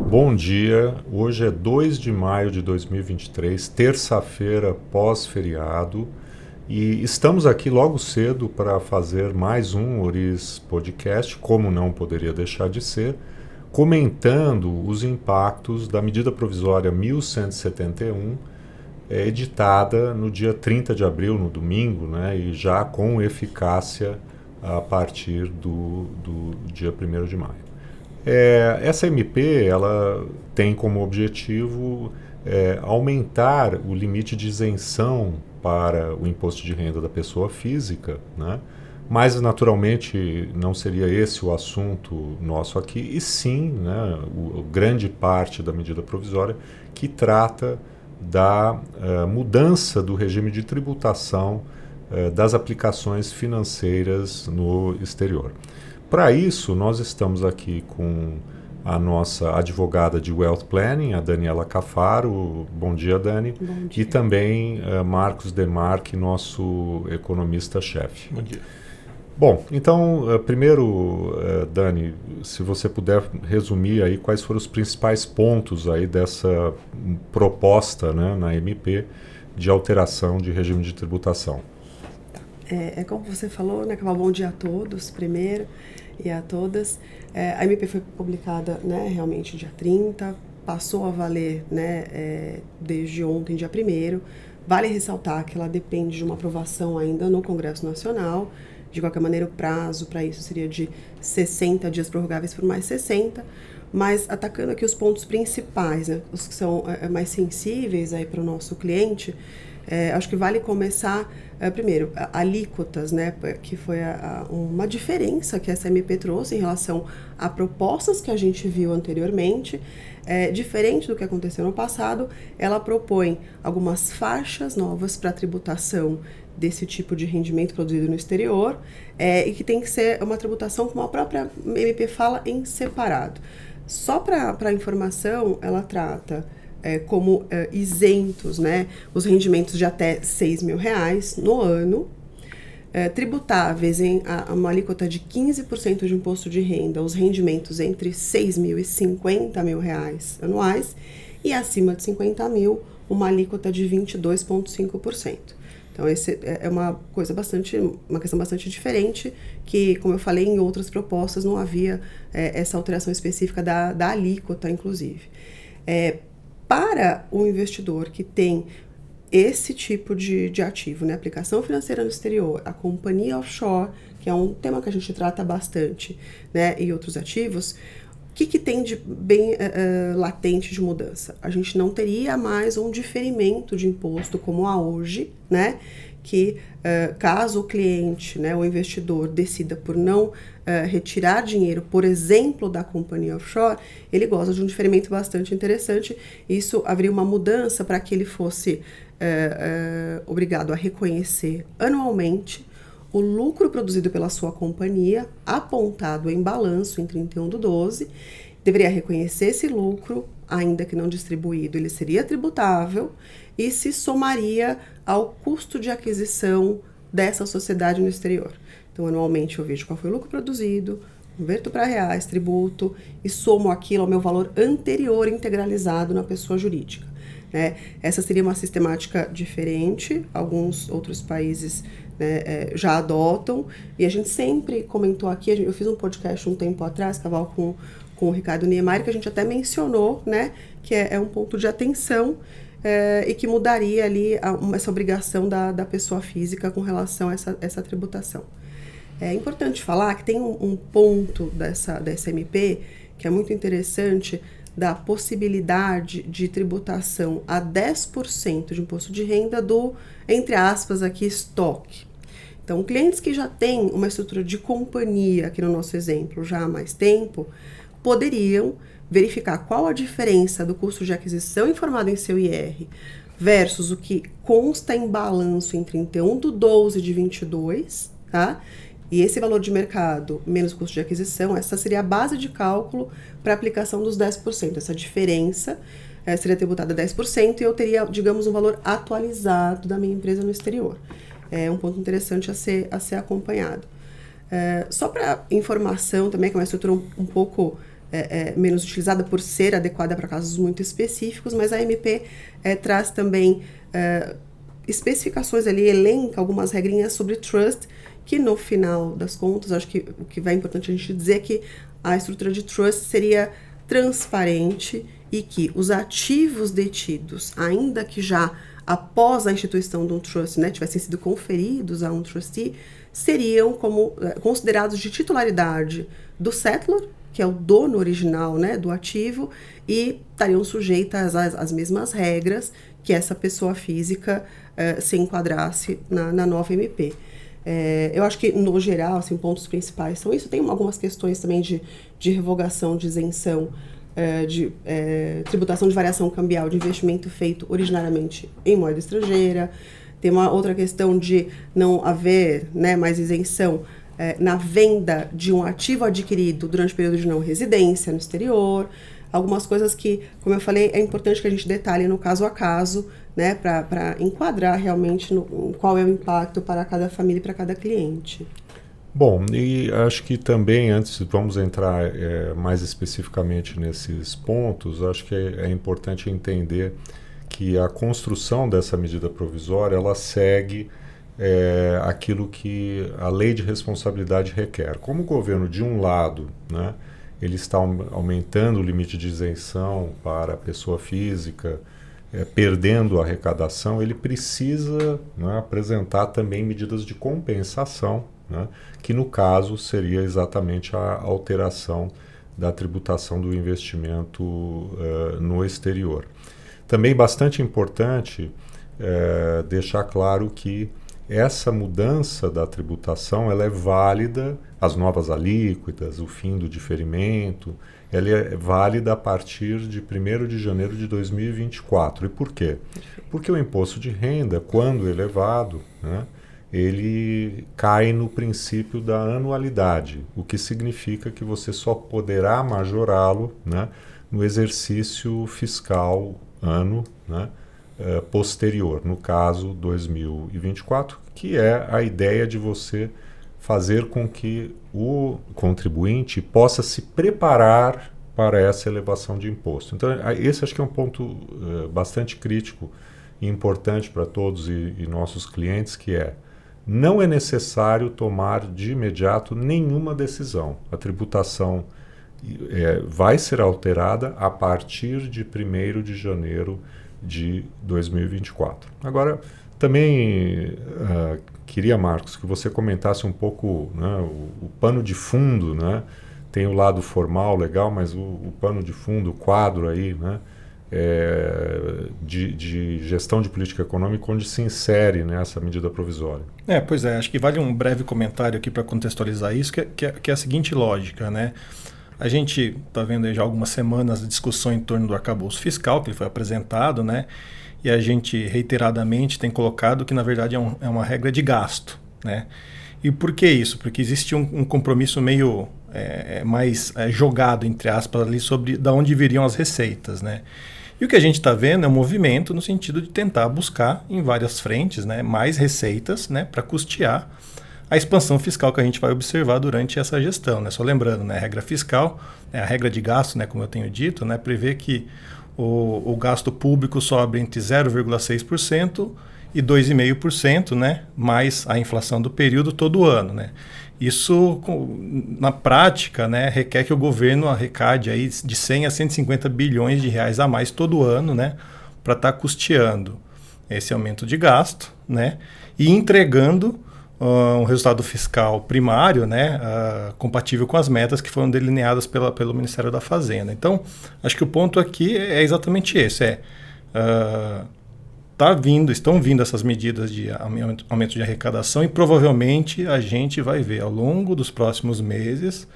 Bom dia, hoje é 2 de maio de 2023, terça-feira pós-feriado, e estamos aqui logo cedo para fazer mais um Oriz Podcast, como não poderia deixar de ser, comentando os impactos da medida provisória 1171, editada no dia 30 de abril, no domingo, né, e já com eficácia a partir do dia 1º de maio. Essa MP ela tem como objetivo aumentar o limite de isenção para o imposto de renda da pessoa física, né? Mas naturalmente não seria esse o assunto nosso aqui, e sim, né, grande parte da medida provisória que trata da mudança do regime de tributação das aplicações financeiras no exterior. Para isso, nós estamos aqui com a nossa advogada de Wealth Planning, a Daniela Cafaro. Bom dia, Dani. Bom dia. E também Marcos Demarque, nosso economista-chefe. Bom dia. Bom, então, primeiro, Dani, se você puder resumir aí quais foram os principais pontos aí dessa proposta, né, na MP de alteração de regime de tributação. Como você falou, né, bom dia a todos, primeiro, e a todas. A MP foi publicada, né, realmente dia 30, passou a valer, né, desde ontem, dia 1º. Vale ressaltar que ela depende de uma aprovação ainda no Congresso Nacional. De qualquer maneira, o prazo para isso seria de 60 dias prorrogáveis por mais 60. Mas atacando aqui os pontos principais, né, os que são mais sensíveis para o nosso cliente, acho que vale começar, primeiro, alíquotas, né, que foi uma diferença que essa MP trouxe em relação a propostas que a gente viu anteriormente. Diferente do que aconteceu no passado, ela propõe algumas faixas novas para tributação desse tipo de rendimento produzido no exterior, e que tem que ser uma tributação, como a própria MP fala, em separado. Só para informação, ela trata como isentos, né, os rendimentos de até R$6.000 no ano, tributáveis em uma alíquota de 15% de imposto de renda, os rendimentos entre R$6.000 e R$50.000 anuais, e acima de R$50.000, uma alíquota de 22,5%. Então, esse é uma questão bastante diferente, que, como eu falei, em outras propostas não havia essa alteração específica da alíquota, inclusive. Para o investidor que tem esse tipo de ativo, né, aplicação financeira no exterior, a companhia offshore, que é um tema que a gente trata bastante, né, e outros ativos, o que tem de bem latente de mudança? A gente não teria mais um diferimento de imposto como há hoje, né? Que caso o cliente, né, o investidor, decida por não retirar dinheiro, por exemplo, da companhia offshore, ele goza de um diferimento bastante interessante. Isso haveria uma mudança para que ele fosse obrigado a reconhecer anualmente o lucro produzido pela sua companhia, apontado em balanço em 31/12, deveria reconhecer esse lucro, ainda que não distribuído, ele seria tributável e se somaria ao custo de aquisição dessa sociedade no exterior. Então, anualmente eu vejo qual foi o lucro produzido, converto para reais, tributo e somo aquilo ao meu valor anterior integralizado na pessoa jurídica. Essa seria uma sistemática diferente, alguns outros países, né, já adotam, e a gente sempre comentou aqui, eu fiz um podcast um tempo atrás, Caval, com o Ricardo Niemeyer, que a gente até mencionou, né, que é um ponto de atenção e que mudaria ali essa obrigação da pessoa física com relação a essa tributação. É importante falar que tem um ponto dessa MP que é muito interessante, da possibilidade de tributação a 10% de imposto de renda do, entre aspas, aqui, estoque. Então, clientes que já têm uma estrutura de companhia, aqui no nosso exemplo, já há mais tempo, poderiam verificar qual a diferença do custo de aquisição informado em seu IR versus o que consta em balanço em 31/12 de 22, tá? E esse valor de mercado menos custo de aquisição, essa seria a base de cálculo para a aplicação dos 10%. Essa diferença seria tributada a 10% e eu teria, digamos, um valor atualizado da minha empresa no exterior. É um ponto interessante a ser acompanhado. Só para informação também, que é uma estrutura um pouco menos utilizada por ser adequada para casos muito específicos, mas a MP traz também especificações ali, elenca algumas regrinhas sobre trust, que no final das contas, acho que o que vai importante a gente dizer é que a estrutura de trust seria transparente e que os ativos detidos, ainda que já após a instituição de um trust, né, tivessem sido conferidos a um trustee, seriam considerados de titularidade do settlor, que é o dono original, né, do ativo, e estariam sujeitas às mesmas regras que essa pessoa física se enquadrasse na nova MP. Eu acho que, no geral, assim, pontos principais são isso. Tem algumas questões também de revogação, de isenção, de tributação de variação cambial de investimento feito originariamente em moeda estrangeira. Tem uma outra questão de não haver, né, mais isenção na venda de um ativo adquirido durante o período de não residência no exterior. Algumas coisas que, como eu falei, é importante que a gente detalhe no caso a caso, né, para enquadrar realmente qual é o impacto para cada família e para cada cliente. Bom, e acho que também, antes vamos entrar mais especificamente nesses pontos, acho que é importante entender que a construção dessa medida provisória, ela segue aquilo que a lei de responsabilidade requer. Como o governo, de um lado, né, ele está aumentando o limite de isenção para a pessoa física, perdendo a arrecadação, ele precisa, né, apresentar também medidas de compensação, né, que no caso seria exatamente a alteração da tributação do investimento no exterior. Também bastante importante deixar claro que essa mudança da tributação ela é válida, as novas alíquotas, o fim do diferimento, ela é válida a partir de 1º de janeiro de 2024. E por quê? Porque o imposto de renda, quando elevado, né, ele cai no princípio da anualidade, o que significa que você só poderá majorá-lo, né, no exercício fiscal ano, né, posterior, no caso 2024, que é a ideia de você fazer com que o contribuinte possa se preparar para essa elevação de imposto. Então, esse acho que é um ponto bastante crítico e importante para todos e nossos clientes, que não é necessário tomar de imediato nenhuma decisão. A tributação vai ser alterada a partir de 1º de janeiro de 2024. Agora, também queria, Marcos, que você comentasse um pouco, né, o pano de fundo, né? Tem o lado formal, legal, mas o pano de fundo, o quadro aí, né, de gestão de política econômica, onde se insere, né, essa medida provisória. Pois é, acho que vale um breve comentário aqui para contextualizar isso, que é a seguinte lógica, né? A gente está vendo aí já há algumas semanas a discussão em torno do arcabouço fiscal, que ele foi apresentado, né? E a gente reiteradamente tem colocado que, na verdade, é uma regra de gasto, né? E por que isso? Porque existe um compromisso meio mais jogado, entre aspas, ali sobre de onde viriam as receitas, né? E o que a gente está vendo é um movimento no sentido de tentar buscar em várias frentes, né, mais receitas, né, para custear a expansão fiscal que a gente vai observar durante essa gestão, né? Só lembrando, né, a regra fiscal, a regra de gasto, né, como eu tenho dito, né, prevê que o gasto público sobe entre 0,6% e 2,5%, né, mais a inflação do período todo ano, né? Isso, na prática, né, requer que o governo arrecade aí de 100 a 150 bilhões de reais a mais todo ano, né, para estar custeando esse aumento de gasto, né, e entregando um resultado fiscal primário, né, compatível com as metas que foram delineadas pelo Ministério da Fazenda. Então, acho que o ponto aqui é exatamente esse, estão vindo essas medidas de aumento de arrecadação e provavelmente a gente vai ver ao longo dos próximos meses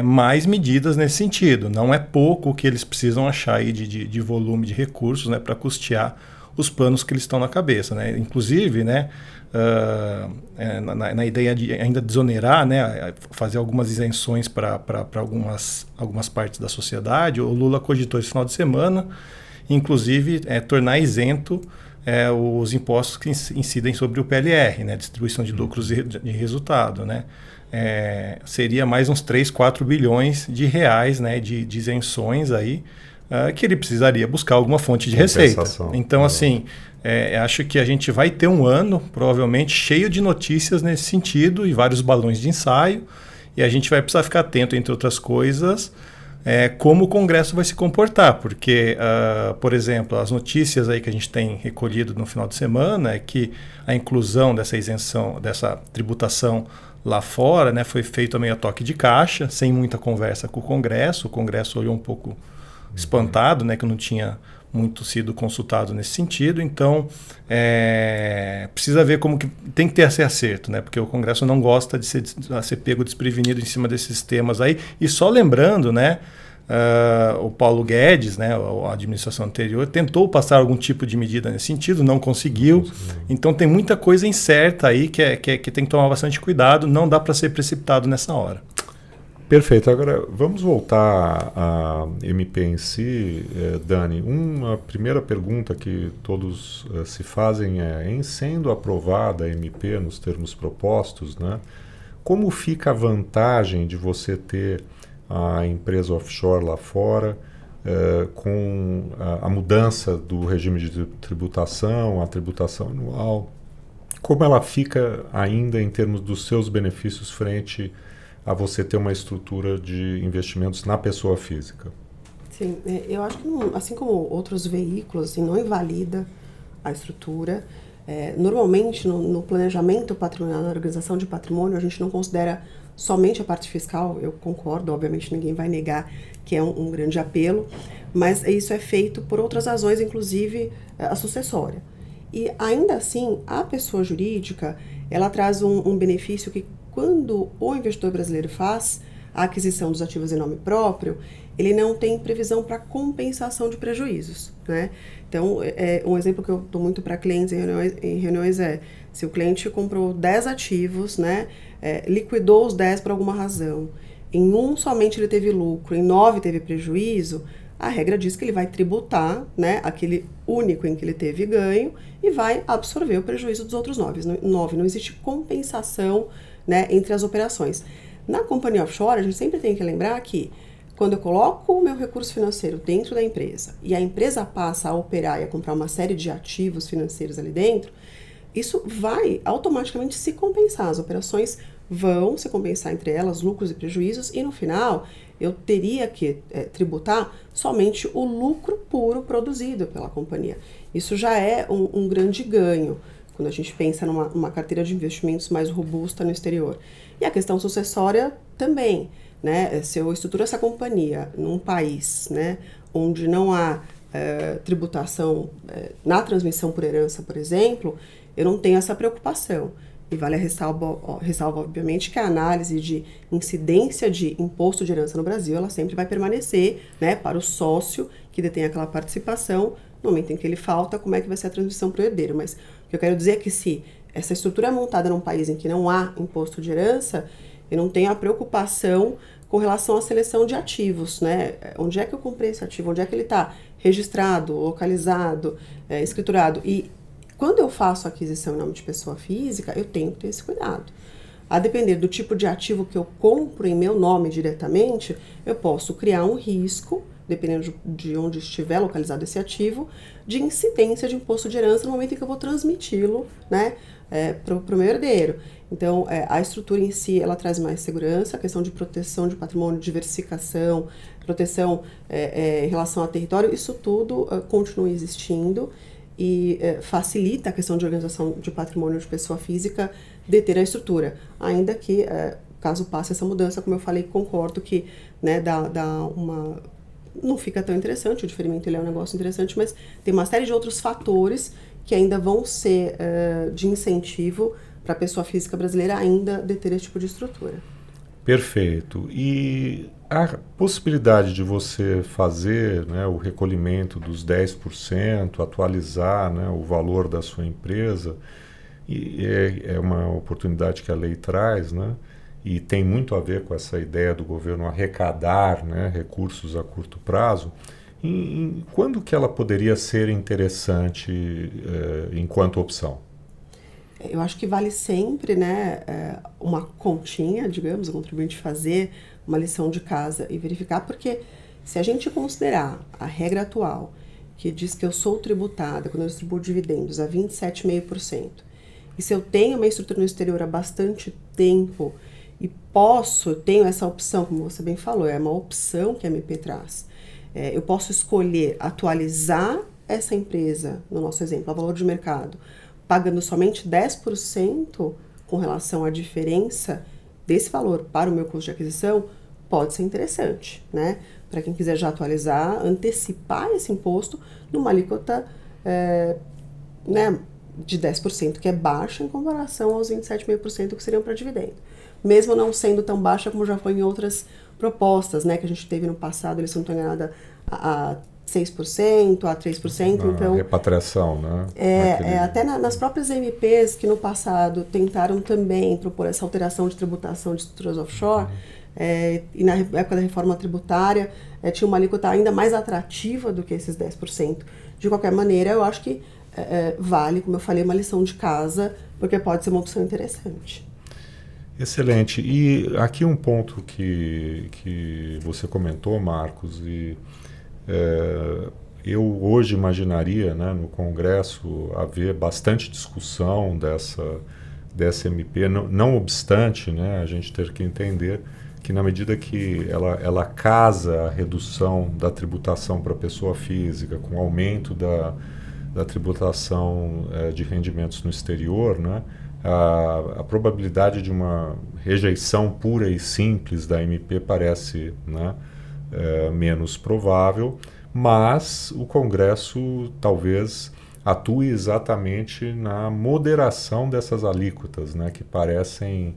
mais medidas nesse sentido. Não é pouco o que eles precisam achar aí de volume de recursos, né, para custear os planos que eles estão na cabeça, né? Inclusive, né, na ideia de ainda desonerar, né, fazer algumas isenções para algumas partes da sociedade, o Lula cogitou esse final de semana, inclusive tornar isento os impostos que incidem sobre o PLR, né, distribuição de lucros e de resultado, né? Seria mais uns 3, 4 bilhões de reais, né, de isenções aí, que ele precisaria buscar alguma fonte de receita. Então, assim, acho que a gente vai ter um ano, provavelmente, cheio de notícias nesse sentido e vários balões de ensaio, e a gente vai precisar ficar atento, entre outras coisas, como o Congresso vai se comportar, porque, por exemplo, as notícias aí que a gente tem recolhido no final de semana é que a inclusão dessa isenção, dessa tributação lá fora, né, foi feito meio a toque de caixa, sem muita conversa com o Congresso olhou um pouco espantado, né, que não tinha muito sido consultado nesse sentido. Então, precisa ver como que tem que ter esse acerto, né, porque o Congresso não gosta de ser pego desprevenido em cima desses temas aí. E só lembrando, né, o Paulo Guedes, né, a administração anterior, tentou passar algum tipo de medida nesse sentido, não conseguiu. Então, tem muita coisa incerta aí que tem que tomar bastante cuidado, não dá para ser precipitado nessa hora. Perfeito. Agora, vamos voltar à MP em si, Dani. Uma primeira pergunta que todos se fazem em sendo aprovada a MP nos termos propostos, né, como fica a vantagem de você ter a empresa offshore lá fora, com a mudança do regime de tributação, a tributação anual? Como ela fica ainda em termos dos seus benefícios frente a você ter uma estrutura de investimentos na pessoa física? Sim, eu acho que assim como outros veículos, assim, não invalida a estrutura. Normalmente no planejamento patrimonial, na organização de patrimônio, a gente não considera somente a parte fiscal. Eu concordo, obviamente ninguém vai negar que é um grande apelo, mas isso é feito por outras razões, inclusive a sucessória. E ainda assim, a pessoa jurídica, ela traz um benefício que, quando o investidor brasileiro faz a aquisição dos ativos em nome próprio, ele não tem previsão para compensação de prejuízos, né? Então, um exemplo que eu dou muito para clientes em reuniões é, se o cliente comprou 10 ativos, né, liquidou os 10 por alguma razão, em um somente ele teve lucro, em 9 teve prejuízo, a regra diz que ele vai tributar, né, aquele único em que ele teve ganho e vai absorver o prejuízo dos outros 9. Não existe compensação, né, entre as operações. Na companhia offshore, a gente sempre tem que lembrar que quando eu coloco o meu recurso financeiro dentro da empresa e a empresa passa a operar e a comprar uma série de ativos financeiros ali dentro, isso vai automaticamente se compensar. As operações vão se compensar entre elas, lucros e prejuízos, e no final eu teria que tributar somente o lucro puro produzido pela companhia. Isso já é um grande ganho quando a gente pensa numa carteira de investimentos mais robusta no exterior. E a questão sucessória também, né? Se eu estruturo essa companhia num país, né, onde não há tributação na transmissão por herança, por exemplo, eu não tenho essa preocupação. E vale a ressalva, obviamente, que a análise de incidência de imposto de herança no Brasil, ela sempre vai permanecer, né, para o sócio que detém aquela participação. No momento em que ele falta, como é que vai ser a transmissão para o herdeiro? Mas o que eu quero dizer é que, se essa estrutura é montada num país em que não há imposto de herança, eu não tenho a preocupação com relação à seleção de ativos, né? Onde é que eu comprei esse ativo? Onde é que ele está registrado, localizado, escriturado? E quando eu faço a aquisição em nome de pessoa física, eu tenho que ter esse cuidado. A depender do tipo de ativo que eu compro em meu nome diretamente, eu posso criar um risco, dependendo de onde estiver localizado esse ativo, de incidência de imposto de herança no momento em que eu vou transmiti-lo, né, para o meu herdeiro. Então, a estrutura em si, ela traz mais segurança, a questão de proteção de patrimônio, diversificação, proteção em relação ao território, isso tudo continua existindo e facilita a questão de organização de patrimônio de pessoa física deter a estrutura, ainda que, caso passe essa mudança, como eu falei, concordo que, né, não fica tão interessante, o diferimento ele é um negócio interessante, mas tem uma série de outros fatores que ainda vão ser de incentivo para a pessoa física brasileira ainda deter esse tipo de estrutura. Perfeito. E a possibilidade de você fazer, né, o recolhimento dos 10%, atualizar, né, o valor da sua empresa, é uma oportunidade que a lei traz, né? E tem muito a ver com essa ideia do governo arrecadar, né, recursos a curto prazo. Quando que ela poderia ser interessante enquanto opção? Eu acho que vale sempre, né, uma continha, digamos, o contribuinte fazer uma lição de casa e verificar, porque se a gente considerar a regra atual, que diz que eu sou tributada quando eu distribuo dividendos a 27,5%, e se eu tenho uma estrutura no exterior há bastante tempo e tenho essa opção, como você bem falou, é uma opção que a MP traz. Eu posso escolher atualizar essa empresa, no nosso exemplo, a valor de mercado, pagando somente 10% com relação à diferença desse valor para o meu custo de aquisição, pode ser interessante, né? Para quem quiser já atualizar, antecipar esse imposto numa alíquota né, de 10%, que é baixa em comparação aos 27,5% que seriam para dividendo. Mesmo não sendo tão baixa como já foi em outras propostas, né, que a gente teve no passado, eles não estão enganados, a 6%, a 3%, então... repatriação, né? Até nas próprias MPs que no passado tentaram também propor essa alteração de tributação de estruturas offshore, e na época da reforma tributária tinha uma alíquota ainda mais atrativa do que esses 10%. De qualquer maneira, eu acho que vale, como eu falei, uma lição de casa, porque pode ser uma opção interessante. Excelente. E aqui um ponto que você comentou, Marcos, e eu hoje imaginaria, né, no Congresso haver bastante discussão dessa MP, não obstante, né, a gente ter que entender que na medida que ela casa a redução da tributação para a pessoa física com o aumento da tributação de rendimentos no exterior, né, a probabilidade de uma rejeição pura e simples da MP parece, né, menos provável, mas o Congresso talvez atue exatamente na moderação dessas alíquotas, né, que parecem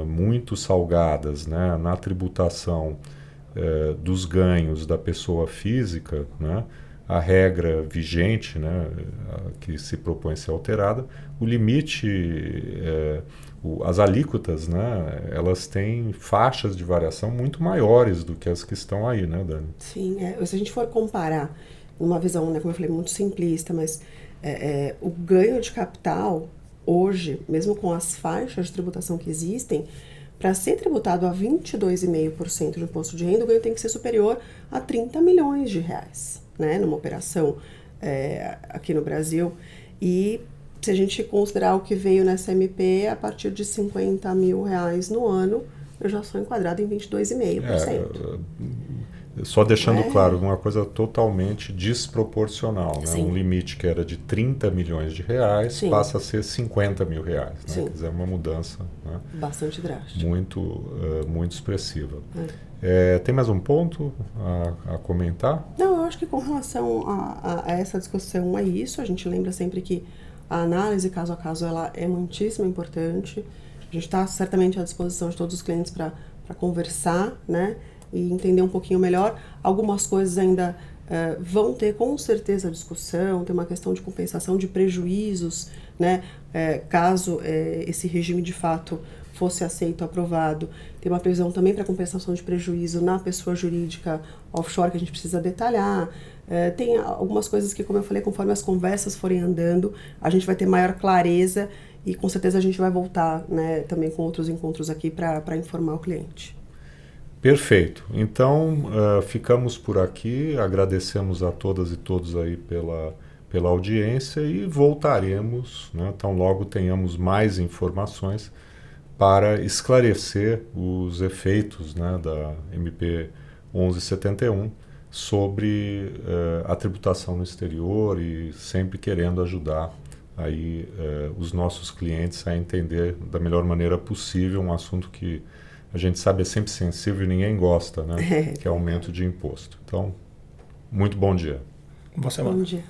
muito salgadas, né, na tributação dos ganhos da pessoa física, né, a regra vigente, né, que se propõe ser alterada, o limite, as alíquotas, né, elas têm faixas de variação muito maiores do que as que estão aí, né, Dani? Sim, se a gente for comparar, numa visão, né, como eu falei, muito simplista, mas o ganho de capital, hoje, mesmo com as faixas de tributação que existem, para ser tributado a 22,5% de imposto de renda, o ganho tem que ser superior a 30 milhões de reais, né, numa operação aqui no Brasil. E se a gente considerar o que veio nessa MP, a partir de 50 mil reais no ano, eu já sou enquadrado em 22,5%. Só deixando claro, uma coisa totalmente desproporcional, né? Um limite que era de 30 milhões de reais passa a ser 50 mil reais. Né? Quer dizer, uma mudança, né, bastante drástica. Muito expressiva. Tem mais um ponto a comentar? Não, eu acho que com relação a essa discussão é isso. A gente lembra sempre que a análise caso a caso ela é muitíssimo importante. A gente está certamente à disposição de todos os clientes para conversar, né? E entender um pouquinho melhor. Algumas coisas ainda vão ter com certeza discussão, tem uma questão de compensação de prejuízos, né? Caso esse regime de fato fosse aceito, aprovado. Tem uma previsão também para compensação de prejuízo na pessoa jurídica offshore que a gente precisa detalhar. Tem algumas coisas que, como eu falei, conforme as conversas forem andando, a gente vai ter maior clareza e com certeza a gente vai voltar, né, também com outros encontros aqui para informar o cliente. Perfeito. Então, ficamos por aqui. Agradecemos a todas e todos aí pela audiência e voltaremos, né, tão logo tenhamos mais informações para esclarecer os efeitos, né, da MP 1171 sobre a tributação no exterior e sempre querendo ajudar aí os nossos clientes a entender da melhor maneira possível um assunto que a gente sabe é sempre sensível e ninguém gosta, né? Que é aumento de imposto. Então, muito bom dia. Boa semana. Bom dia.